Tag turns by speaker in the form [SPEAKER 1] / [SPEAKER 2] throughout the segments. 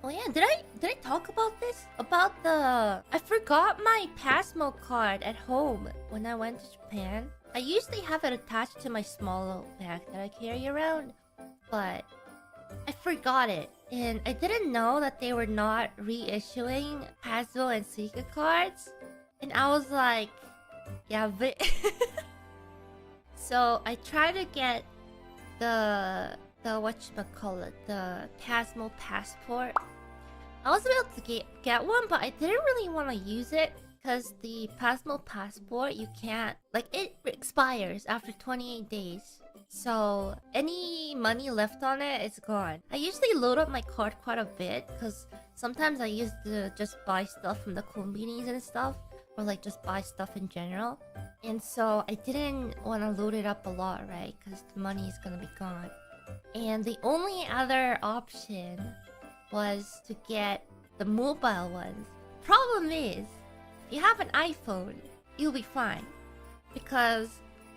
[SPEAKER 1] Oh yeah, did I talk about this? About I forgot my Pasmo card at home when I went to Japan. I usually have it attached to my small bag that I carry around, but I forgot it. And I didn't know that they were not reissuing Pasmo and Suica cards. And I was like, yeah, but so I tried to get the whatchamacallit, the Pasmo passport. I was able to get one, but I didn't really want to use it because the Pasmo passport, you can't, like, it expires after 28 days. So any money left on it is gone. I usually load up my card quite a bit because sometimes I used to just buy stuff from the konbinis and stuff, or like just buy stuff in general. And so I didn't want to load it up a lot, right? Because the money is gonna be gone. And the only other option was to get the mobile ones. Problem is, if you have an iPhone, you'll be fine because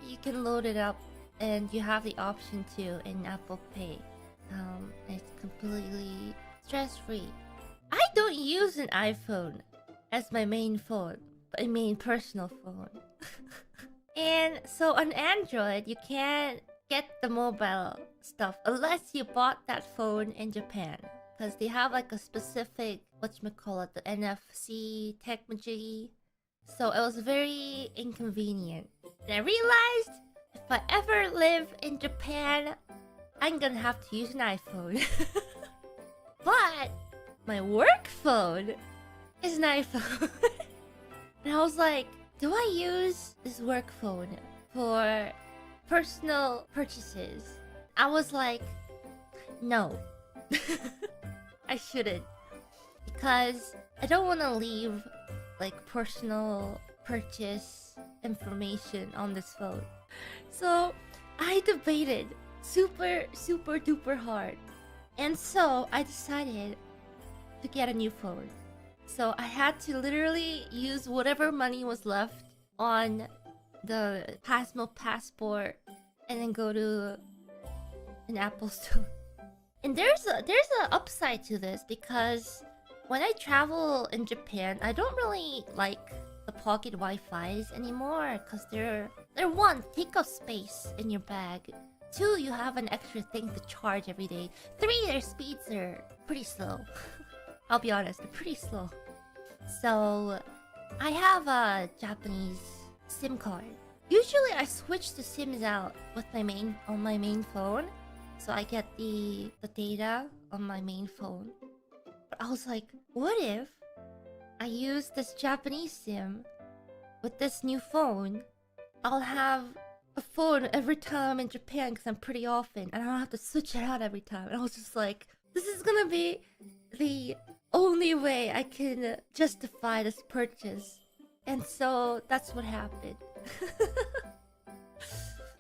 [SPEAKER 1] you can load it up and you have the option to in Apple Pay. It's completely stress-free. I don't use an iPhone as my main phone, but my main personal phone. And so on Android, you can't get the mobile stuff unless you bought that phone in Japan. Because they have like a specific, whatchamacallit, the NFC technology. So it was very inconvenient. And I realized if I ever live in Japan, I'm gonna have to use an iPhone. But my work phone is an iPhone. And I was like, do I use this work phone for personal purchases? I was like, no. I shouldn't. Because I don't want to leave like personal purchase information on this phone. So I debated super duper hard. And so I decided to get a new phone. So I had to literally use whatever money was left on the Pasmo passport and then go to an Apple store. And there's a upside to this because when I travel in Japan, I don't really like the pocket Wi-Fi's anymore because they're one, take up space in your bag. Two, you have an extra thing to charge every day. Three, their speeds are pretty slow. I'll be honest, they're pretty slow. So I have a Japanese SIM card. Usually I switch the SIMs out with my main phone. So I get the data on my main phone. But I was like, what if I use this Japanese SIM with this new phone? I'll have a phone every time I'm in Japan because I'm pretty often. And I don't have to switch it out every time. And I was just like, this is gonna be the only way I can justify this purchase. And so that's what happened.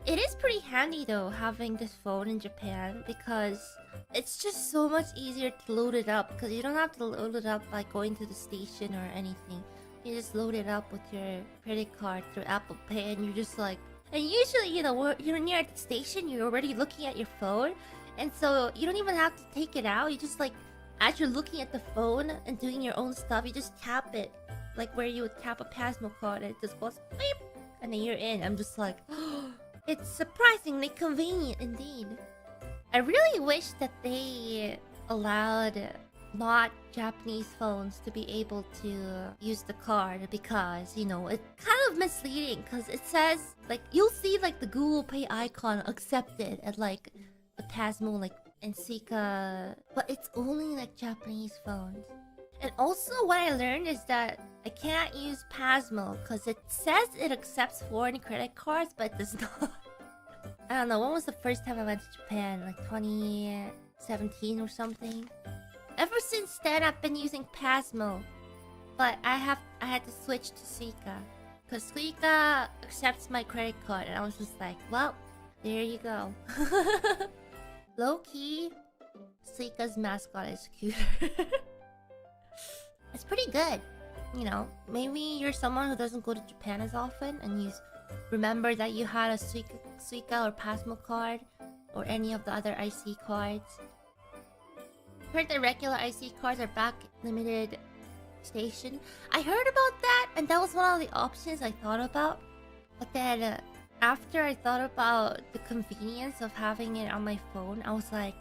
[SPEAKER 1] It is pretty handy though, having this phone in Japan, because it's just so much easier to load it up, because you don't have to load it up by going to the station or anything. You just load it up with your credit card through Apple Pay, and you're just like... And usually, you know, you're near the station, you're already looking at your phone, and so you don't even have to take it out. You just like, as you're looking at the phone and doing your own stuff, you just tap it. Like where you would tap a Pasmo card, and it just goes beep, and then you're in. I'm just like... It's surprisingly convenient indeed. I really wish that they allowed not Japanese phones to be able to use the card, because, you know, it's kind of misleading because it says, like, you'll see like the Google Pay icon accepted at like the Pasmo, like, and Suica, but it's only like Japanese phones. And also what I learned is that I can't use Pasmo because it says it accepts foreign credit cards, but it does not. I don't know, when was the first time I went to Japan? Like 2017 or something? Ever since then, I've been using Pasmo. But I had to switch to Suica, because Suica accepts my credit card, and I was just like, well, there you go. Low-key, Suica's mascot is cute. It's pretty good. You know, maybe you're someone who doesn't go to Japan as often and you remember that you had a Suica or Pasmo card or any of the other IC cards. heard the regular IC cards are back limited station. I heard about that, and that was one of the options I thought about. But then after I thought about the convenience of having it on my phone, I was like